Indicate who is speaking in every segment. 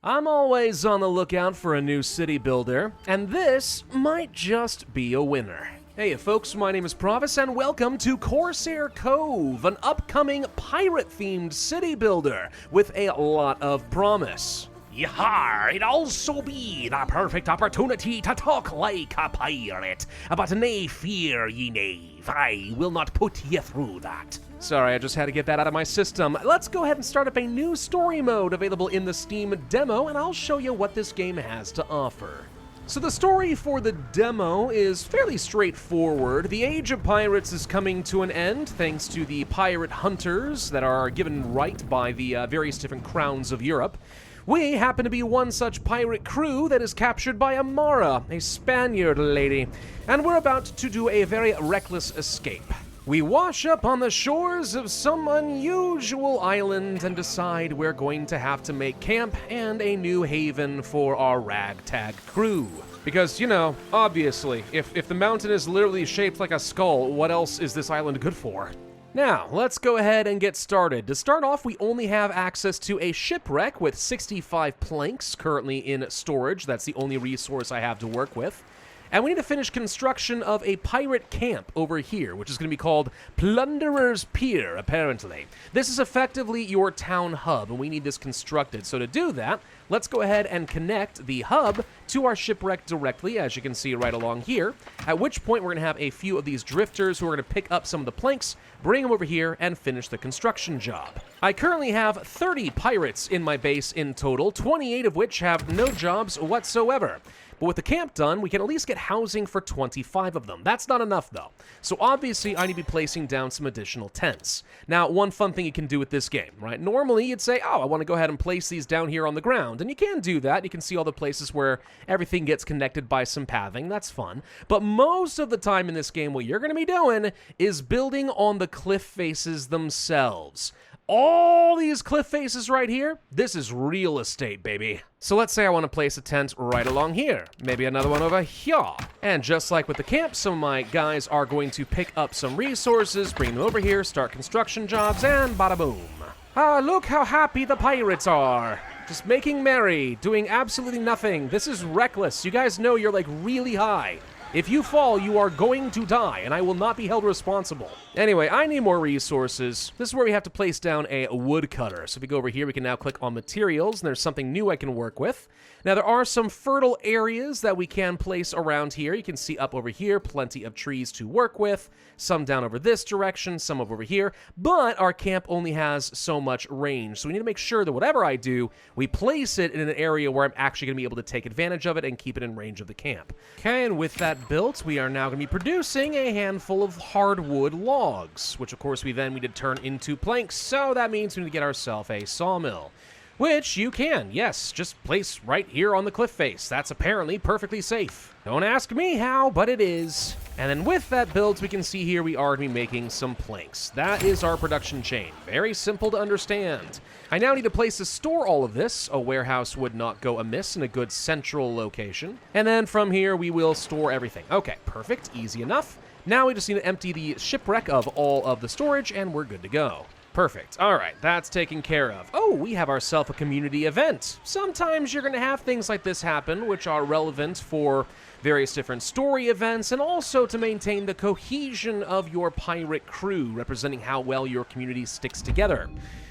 Speaker 1: I'm always on the lookout for a new city builder, and this might just be a winner. Hey folks, my name is Pravus, and welcome to Corsair Cove, an upcoming pirate-themed city builder with a lot of promise.
Speaker 2: Yar, it also be the perfect opportunity to talk like a pirate. But nay fear, ye knave, I will not put ye through that.
Speaker 1: Sorry, I just had to get that out of my system. Let's go ahead and start up a new story mode available in the Steam demo, and I'll show you what this game has to offer. So the story for the demo is fairly straightforward. The age of pirates is coming to an end thanks to the pirate hunters that are given right by the various different crowns of Europe. We happen to be one such pirate crew that is captured by Amara, a Spaniard lady, and we're about to do a very reckless escape. We wash up on the shores of some unusual island and decide we're going to have to make camp and a new haven for our ragtag crew. Because, you know, obviously, if the mountain is literally shaped like a skull, what else is this island good for? Now, let's go ahead and get started. To start off, we only have access to a shipwreck with 65 planks currently in storage. That's the only resource I have to work with. And we need to finish construction of a pirate camp over here, which is going to be called Plunderer's Pier, apparently. This is effectively your town hub, and we need this constructed. So to do that, let's go ahead and connect the hub to our shipwreck directly, as you can see right along here, at which point we're going to have a few of these drifters who are going to pick up some of the planks, bring them over here, and finish the construction job. I currently have 30 pirates in my base in total, 28 of which have no jobs whatsoever. But with the camp done, we can at least get housing for 25 of them. That's not enough, though. So obviously, I need to be placing down some additional tents. Now, one fun thing you can do with this game, right? Normally, you'd say, oh, I want to go ahead and place these down here on the ground. And you can do that. You can see all the places where everything gets connected by some pathing. That's fun. But most of the time in this game, what you're going to be doing is building on the cliff faces themselves. All these cliff faces right here, this is real estate, baby. So let's say I want to place a tent right along here, maybe another one over here. And just like with the camp, some of my guys are going to pick up some resources, bring them over here, start construction jobs, and bada boom. Ah, look how happy the pirates are. Just making merry, doing absolutely nothing. This is reckless. You guys know you're like really high. If you fall, you are going to die, and I will not be held responsible. Anyway, I need more resources. This is where we have to place down a woodcutter. So if we go over here, we can now click on materials, and there's something new I can work with. Now, there are some fertile areas that we can place around here. You can see up over here, plenty of trees to work with. Some down over this direction, some over here. But our camp only has so much range. So we need to make sure that whatever I do, we place it in an area where I'm actually going to be able to take advantage of it and keep it in range of the camp. Okay, and with that built, we are now going to be producing a handful of hardwood logs, which of course we then need to turn into planks, so that means we need to get ourselves a sawmill. Which you can, yes, just place right here on the cliff face. That's apparently perfectly safe. Don't ask me how, but it is. And then with that build, we can see here we are going to be making some planks. That is our production chain. Very simple to understand. I now need a place to store all of this. A warehouse would not go amiss in a good central location. And then from here, we will store everything. Okay, perfect, easy enough. Now we just need to empty the shipwreck of all of the storage, and we're good to go. Perfect. All right, that's taken care of. Oh, we have ourselves a community event. Sometimes you're going to have things like this happen, which are relevant for various different story events, and also to maintain the cohesion of your pirate crew, representing how well your community sticks together.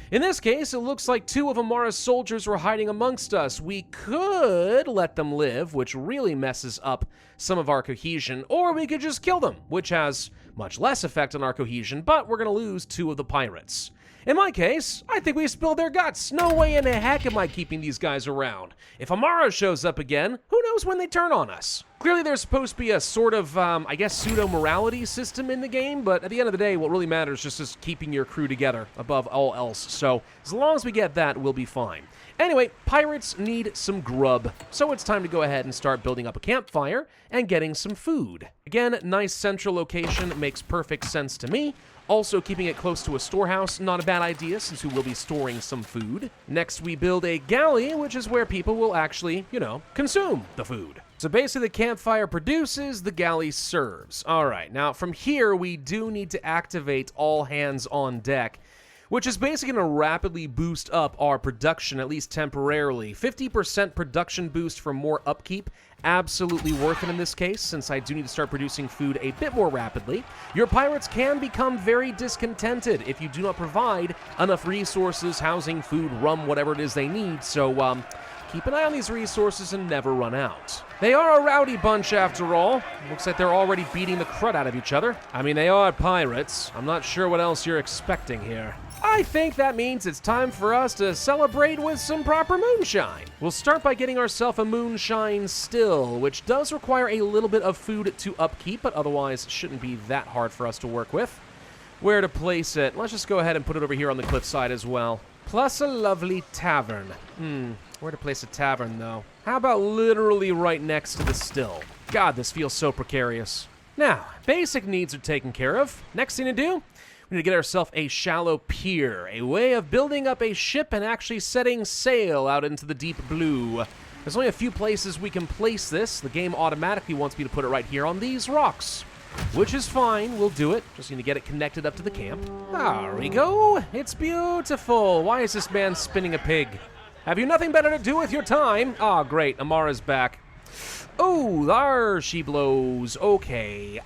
Speaker 1: In this case, it looks like two of Amara's soldiers were hiding amongst us. We could let them live, which really messes up some of our cohesion, or we could just kill them, which has much less effect on our cohesion, but we're going to lose two of the pirates. In my case, I think we spilled their guts. No way in the heck am I keeping these guys around. If Amara shows up again, who knows when they turn on us? Clearly there's supposed to be a sort of, I guess, pseudo-morality system in the game, but at the end of the day, what really matters is just keeping your crew together above all else. So as long as we get that, we'll be fine. Anyway, pirates need some grub, so it's time to go ahead and start building up a campfire and getting some food. Again, nice central location makes perfect sense to me. Also, keeping it close to a storehouse, not a bad idea since we will be storing some food. Next, we build a galley, which is where people will actually, consume the food. So basically, the campfire produces, the galley serves. All right, now from here, we do need to activate all hands on deck, which is basically going to rapidly boost up our production, at least temporarily. 50% production boost for more upkeep, absolutely worth it in this case, since I do need to start producing food a bit more rapidly. Your pirates can become very discontented if you do not provide enough resources, housing, food, rum, whatever it is they need, so keep an eye on these resources and never run out. They are a rowdy bunch after all. Looks like they're already beating the crud out of each other. I mean, they are pirates. I'm not sure what else you're expecting here. I think that means it's time for us to celebrate with some proper moonshine. We'll start by getting ourselves a moonshine still, which does require a little bit of food to upkeep, but otherwise shouldn't be that hard for us to work with. Where to place it? Let's just go ahead and put it over here on the cliffside as well. Plus a lovely tavern. Where to place a tavern, though? How about literally right next to the still? God, this feels so precarious. Now, basic needs are taken care of. Next thing to do, we need to get ourselves a shallow pier, a way of building up a ship and actually setting sail out into the deep blue. There's only a few places we can place this. The game automatically wants me to put it right here on these rocks, which is fine. We'll do it. Just need to get it connected up to the camp. There we go. It's beautiful. Why is this man spinning a pig? Have you nothing better to do with your time? Ah, great. Amara's back. Oh, there she blows. Okay.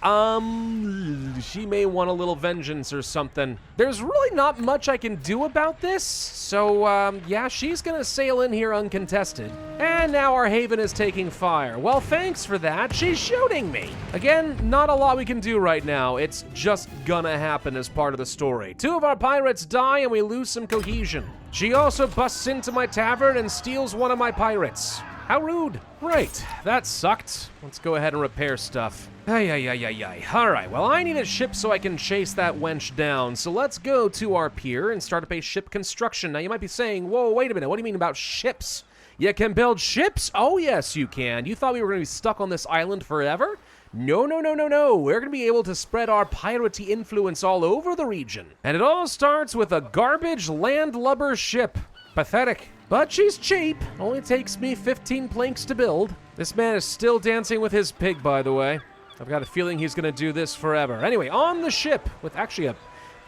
Speaker 1: She may want a little vengeance or something. There's really not much I can do about this. So, yeah, she's gonna sail in here uncontested. And now our haven is taking fire. Well, thanks for that. She's shooting me. Again, not a lot we can do right now. It's just gonna happen as part of the story. 2 of our pirates die and we lose some cohesion. She also busts into my tavern and steals one of my pirates. How rude. Right, that sucked. Let's go ahead and repair stuff. Ay. All right, well, I need a ship so I can chase that wench down. So let's go to our pier and start up a ship construction. Now, you might be saying, whoa, wait a minute. What do you mean about ships? You can build ships? Oh, yes, you can. You thought we were going to be stuck on this island forever? No. We're going to be able to spread our piratey influence all over the region. And it all starts with a garbage landlubber ship. Pathetic. But she's cheap. Only takes me 15 planks to build. This man is still dancing with his pig, by the way. I've got a feeling he's going to do this forever. Anyway, on the ship, with actually a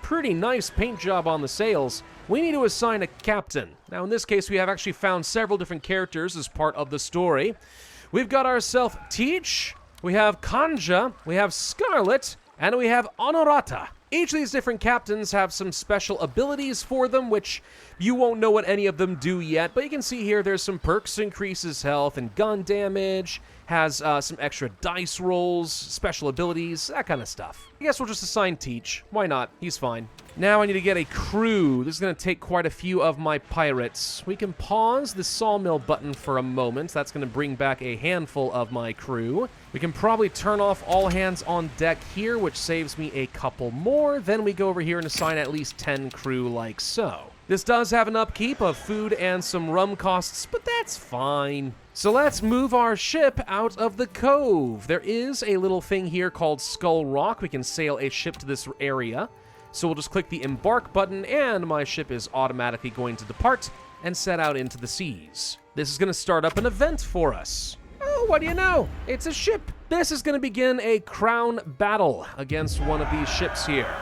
Speaker 1: pretty nice paint job on the sails, we need to assign a captain. Now, in this case, we have actually found several different characters as part of the story. We've got ourselves Teach, we have Kanja, we have Scarlet, and we have Honorata. Each of these different captains have some special abilities for them, which you won't know what any of them do yet, but you can see here there's some perks, increases health and gun damage, has some extra dice rolls, special abilities, that kind of stuff. I guess we'll just assign Teach. Why not? He's fine. Now I need to get a crew. This is going to take quite a few of my pirates. We can pause the sawmill button for a moment. That's going to bring back a handful of my crew. We can probably turn off all hands on deck here, which saves me a couple more. Then we go over here and assign at least 10 crew like so. This does have an upkeep of food and some rum costs, but that's fine. So let's move our ship out of the cove. There is a little thing here called Skull Rock. We can sail a ship to this area. So we'll just click the embark button and my ship is automatically going to depart and set out into the seas. This is going to start up an event for us. Oh, what do you know? It's a ship. This is going to begin a crown battle against one of these ships here.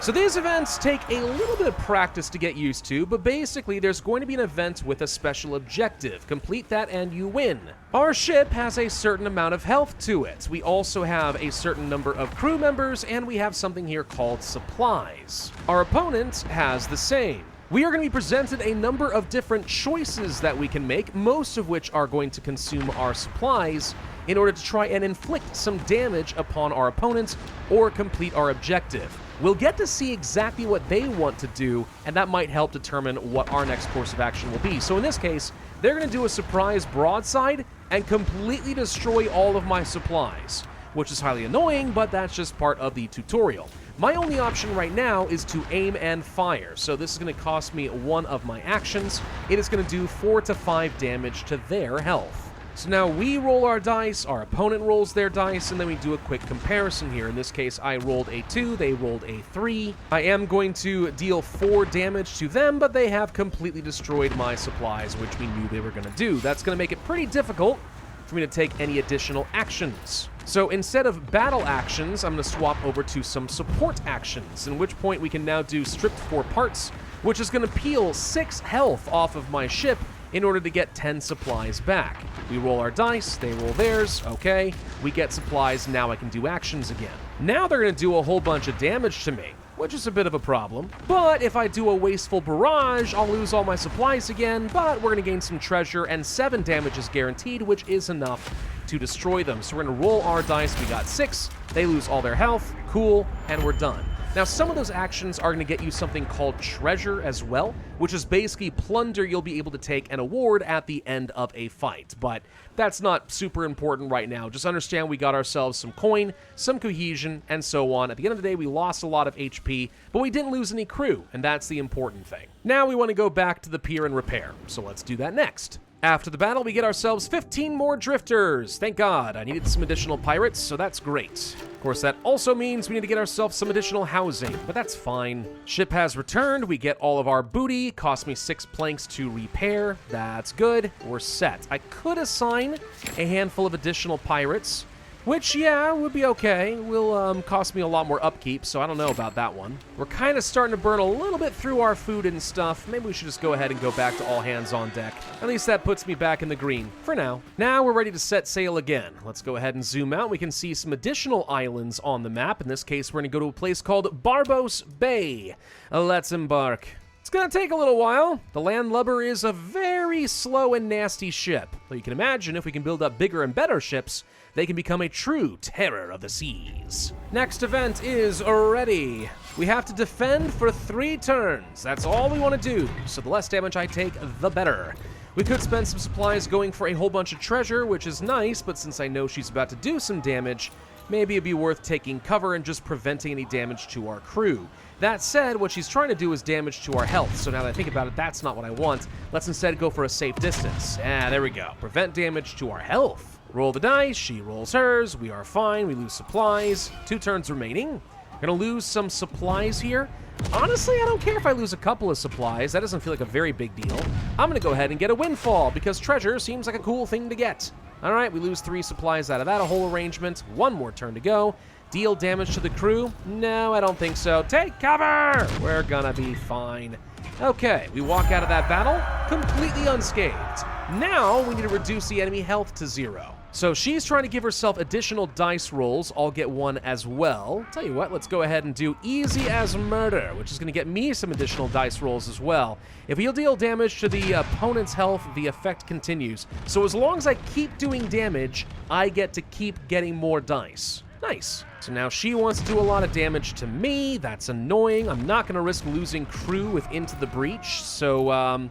Speaker 1: So these events take a little bit of practice to get used to, but basically there's going to be an event with a special objective. Complete that and you win. Our ship has a certain amount of health to it. We also have a certain number of crew members, and we have something here called supplies. Our opponent has the same. We are going to be presented a number of different choices that we can make, most of which are going to consume our supplies in order to try and inflict some damage upon our opponents or complete our objective. We'll get to see exactly what they want to do, and that might help determine what our next course of action will be. So in this case, they're going to do a surprise broadside and completely destroy all of my supplies, which is highly annoying, but that's just part of the tutorial. My only option right now is to aim and fire, so this is going to cost me one of my actions. It is going to do 4 to 5 damage to their health. So now we roll our dice, our opponent rolls their dice, and then we do a quick comparison here. In this case, I rolled a 2, they rolled a 3. I am going to deal 4 damage to them, but they have completely destroyed my supplies, which we knew they were going to do. That's going to make it pretty difficult for me to take any additional actions. So instead of battle actions, I'm going to swap over to some support actions, in which point we can now do stripped for parts, which is going to peel 6 health off of my ship in order to get 10 supplies back. We roll our dice, they roll theirs, okay. We get supplies, now I can do actions again. Now they're going to do a whole bunch of damage to me, which is a bit of a problem. But if I do a wasteful barrage, I'll lose all my supplies again, but we're going to gain some treasure, and 7 damage is guaranteed, which is enough to destroy them. So we're going to roll our dice, we got 6, they lose all their health, cool, and we're done. Now, some of those actions are going to get you something called treasure as well, which is basically plunder you'll be able to take and award at the end of a fight. But that's not super important right now. Just understand we got ourselves some coin, some cohesion, and so on. At the end of the day, we lost a lot of HP, but we didn't lose any crew, and that's the important thing. Now we want to go back to the pier and repair, so let's do that next. After the battle, we get ourselves 15 more drifters. Thank God, I needed some additional pirates, so that's great. Of course, that also means we need to get ourselves some additional housing, but that's fine. Ship has returned, we get all of our booty, cost me 6 planks to repair. That's good, we're set. I could assign a handful of additional pirates, which, yeah, would be okay. Will cost me a lot more upkeep, so I don't know about that one. We're kind of starting to burn a little bit through our food and stuff. Maybe we should just go ahead and go back to all hands on deck. At least that puts me back in the green, for now. Now we're ready to set sail again. Let's go ahead and zoom out. We can see some additional islands on the map. In this case, we're going to go to a place called Barbos Bay. Let's embark. It's gonna take a little while. The landlubber is a very slow and nasty ship. Though you can imagine if we can build up bigger and better ships, they can become a true terror of the seas. Next event is ready. We have to defend for 3 turns. That's all we want to do, so the less damage I take, the better. We could spend some supplies going for a whole bunch of treasure, which is nice, but since I know she's about to do some damage, maybe it'd be worth taking cover and just preventing any damage to our crew. That said, what she's trying to do is damage to our health, so now that I think about it, that's not what I want. Let's instead go for a safe distance. There we go. Prevent damage to our health. Roll the dice, she rolls hers, we are fine, we lose supplies. 2 turns remaining. Gonna lose some supplies here. Honestly, I don't care if I lose a couple of supplies. That doesn't feel like a very big deal. I'm gonna go ahead and get a windfall, because treasure seems like a cool thing to get. All right, we lose 3 supplies out of that whole arrangement. 1 more turn to go. Deal damage to the crew? No, I don't think so. Take cover! We're gonna be fine. Okay, we walk out of that battle completely unscathed. Now we need to reduce the enemy health to 0. So she's trying to give herself additional dice rolls. I'll get 1 as well. Tell you what, let's go ahead and do easy as murder, which is going to get me some additional dice rolls as well. If you'll deal damage to the opponent's health, the effect continues. So as long as I keep doing damage, I get to keep getting more dice. Nice. So now she wants to do a lot of damage to me. That's annoying. I'm not going to risk losing crew with Into the Breach. So,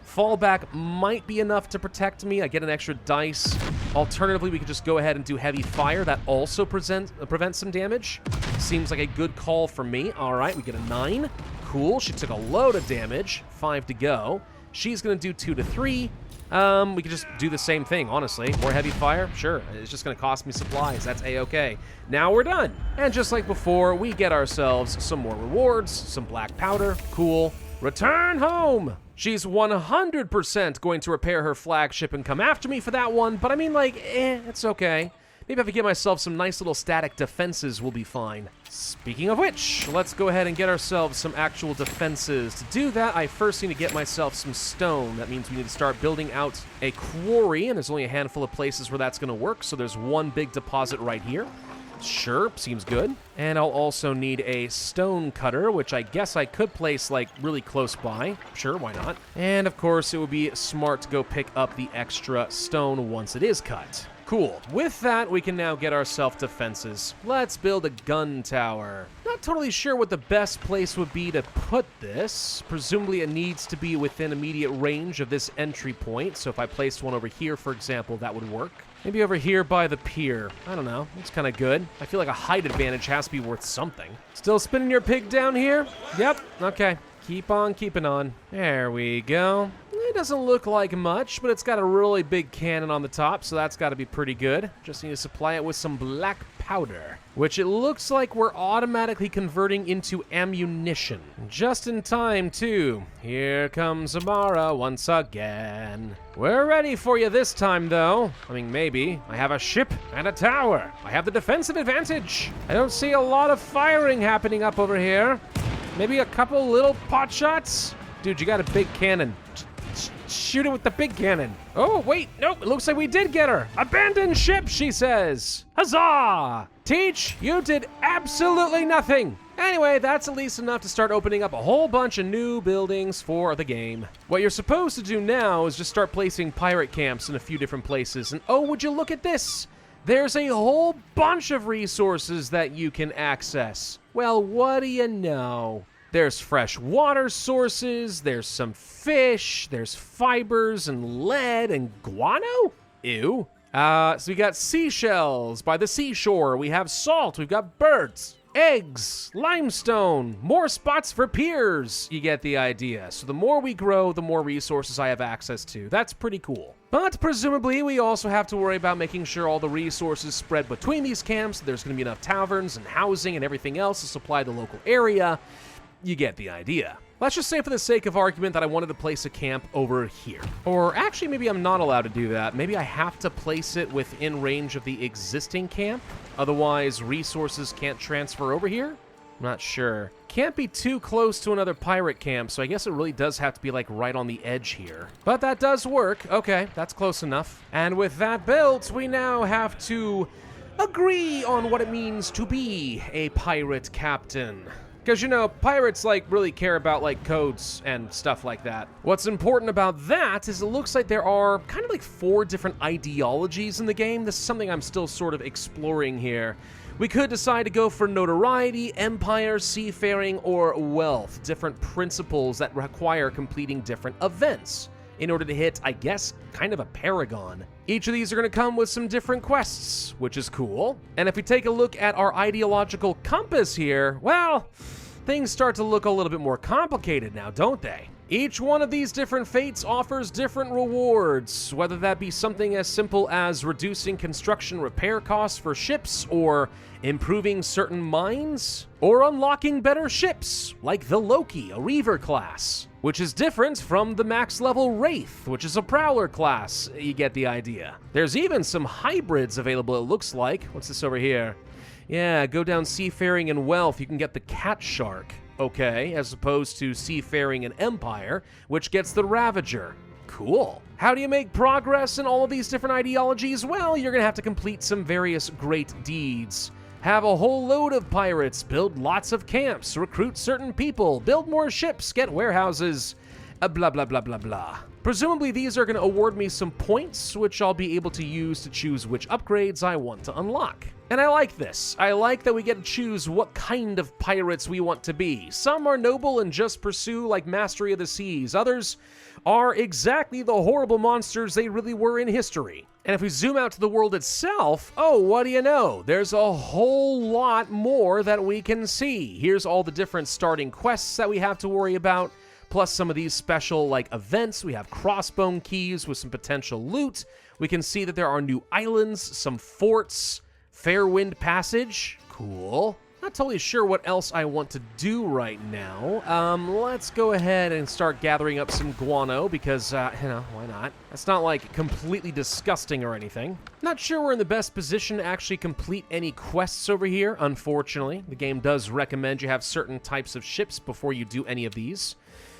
Speaker 1: fallback might be enough to protect me. I get an extra dice. Alternatively, we could just go ahead and do heavy fire. That also prevents some damage. Seems like a good call for me. All right, we get a 9. Cool. She took a load of damage. 5 to go. She's going to do 2 to 3. We could just do the same thing, honestly. More heavy fire? Sure. It's just going to cost me supplies. That's A-okay. Now we're done. And just like before, we get ourselves some more rewards, some black powder. Cool. Return home! She's 100% going to repair her flagship and come after me for that one, but I mean, like, it's okay. Maybe if I get myself some nice little static defenses, we'll be fine. Speaking of which, let's go ahead and get ourselves some actual defenses. To do that, I first need to get myself some stone. That means we need to start building out a quarry, and there's only a handful of places where that's going to work, so there's one big deposit right here. Sure, seems good. And I'll also need a stone cutter, which I guess I could place, like, really close by. Sure, why not? And, of course, it would be smart to go pick up the extra stone once it is cut. Cool. With that, we can now get ourselves defenses. Let's build a gun tower. Not totally sure what the best place would be to put this. Presumably it needs to be within immediate range of this entry point, so if I placed one over here, for example, that would work. Maybe over here by the pier. I don't know. Looks kind of good. I feel like a height advantage has to be worth something. Still spinning your pig down here? Yep. Okay. Keep on keeping on. There we go. It doesn't look like much, but it's got a really big cannon on the top, so that's got to be pretty good. Just need to supply it with some black powder, which it looks like we're automatically converting into ammunition. Just in time, too. Here comes Amara once again. We're ready for you this time, though. I mean, maybe. I have a ship and a tower. I have the defensive advantage. I don't see a lot of firing happening up over here. Maybe a couple little pot shots? Dude, you got a big cannon. Shoot it with the big cannon. Oh, wait, nope, it looks like we did get her. Abandon ship, she says. Huzzah! Teach, you did absolutely nothing. Anyway, that's at least enough to start opening up a whole bunch of new buildings for the game. What you're supposed to do now is just start placing pirate camps in a few different places. And oh, would you look at this? There's a whole bunch of resources that you can access. Well, what do you know? There's fresh water sources, there's some fish, there's fibers and lead and guano? Ew. So we got seashells by the seashore, we have salt, we've got birds, eggs, limestone, more spots for piers. You get the idea. So the more we grow, the more resources I have access to. That's pretty cool. But presumably we also have to worry about making sure all the resources spread between these camps. There's going to be enough taverns and housing and everything else to supply the local area. You get the idea. Let's just say for the sake of argument that I wanted to place a camp over here. Or actually, maybe I'm not allowed to do that. Maybe I have to place it within range of the existing camp. Otherwise, resources can't transfer over here? I'm not sure. Can't be too close to another pirate camp, so I guess it really does have to be like right on the edge here. But that does work. Okay, that's close enough. And with that built, we now have to agree on what it means to be a pirate captain. Because, you know, pirates, like, really care about, like, codes and stuff like that. What's important about that is it looks like there are kind of like 4 different ideologies in the game. This is something I'm still sort of exploring here. We could decide to go for notoriety, empire, seafaring, or wealth. Different principles that require completing different events in order to hit, I guess, kind of a paragon. Each of these are going to come with some different quests, which is cool. And if we take a look at our ideological compass here, well, things start to look a little bit more complicated now, don't they? Each one of these different fates offers different rewards, whether that be something as simple as reducing construction repair costs for ships, or improving certain mines, or unlocking better ships, like the Loki, a Reaver class, which is different from the max level Wraith, which is a Prowler class. You get the idea. There's even some hybrids available, it looks like. What's this over here? Yeah, go down seafaring and wealth, you can get the Cat Shark. Okay, as opposed to seafaring and empire, which gets the Ravager. Cool. How do you make progress in all of these different ideologies? Well, you're gonna have to complete some various great deeds. Have a whole load of pirates, build lots of camps, recruit certain people, build more ships, get warehouses, blah blah blah blah blah. Presumably these are going to award me some points, which I'll be able to use to choose which upgrades I want to unlock. And I like this. I like that we get to choose what kind of pirates we want to be. Some are noble and just pursue like mastery of the seas. Others are exactly the horrible monsters they really were in history. And if we zoom out to the world itself, oh, what do you know? There's a whole lot more that we can see. Here's all the different starting quests that we have to worry about, plus some of these special like events. We have crossbone keys with some potential loot. We can see that there are new islands, some forts, Fairwind Passage, cool. Not totally sure what else I want to do right now. Let's go ahead and start gathering up some guano because, why not? That's not like completely disgusting or anything. Not sure we're in the best position to actually complete any quests over here, unfortunately. The game does recommend you have certain types of ships before you do any of these.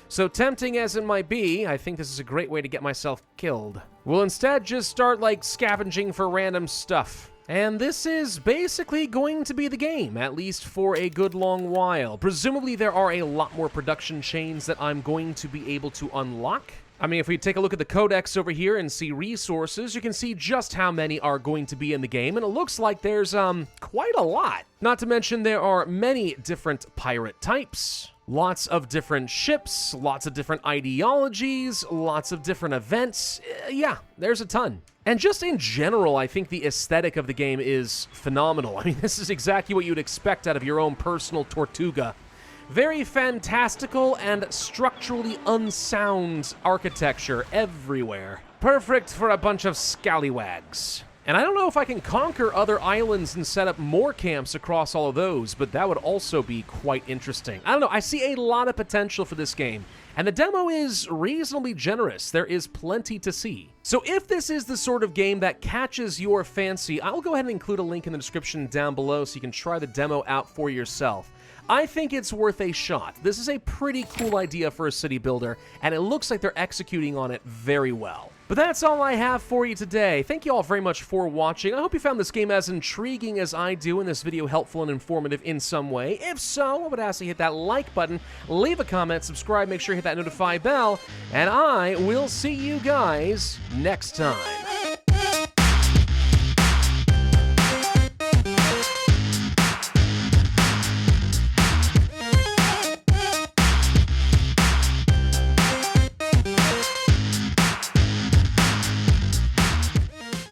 Speaker 1: So tempting as it might be, I think this is a great way to get myself killed. We'll instead just start like scavenging for random stuff. And this is basically going to be the game, at least for a good long while. Presumably there are a lot more production chains that I'm going to be able to unlock. I mean, if we take a look at the codex over here and see resources, you can see just how many are going to be in the game, and it looks like there's quite a lot. Not to mention there are many different pirate types. Lots of different ships, lots of different ideologies, lots of different events. Yeah, there's a ton. And just in general, I think the aesthetic of the game is phenomenal. I mean, this is exactly what you'd expect out of your own personal Tortuga. Very fantastical and structurally unsound architecture everywhere. Perfect for a bunch of scallywags. And I don't know if I can conquer other islands and set up more camps across all of those, but that would also be quite interesting. I don't know, I see a lot of potential for this game, and the demo is reasonably generous. There is plenty to see. So if this is the sort of game that catches your fancy, I'll go ahead and include a link in the description down below so you can try the demo out for yourself. I think it's worth a shot. This is a pretty cool idea for a city builder, and it looks like they're executing on it very well. But that's all I have for you today. Thank you all very much for watching. I hope you found this game as intriguing as I do, and this video helpful and informative in some way. If so, I would ask you to hit that like button, leave a comment, subscribe, make sure you hit that notify bell, and I will see you guys next time.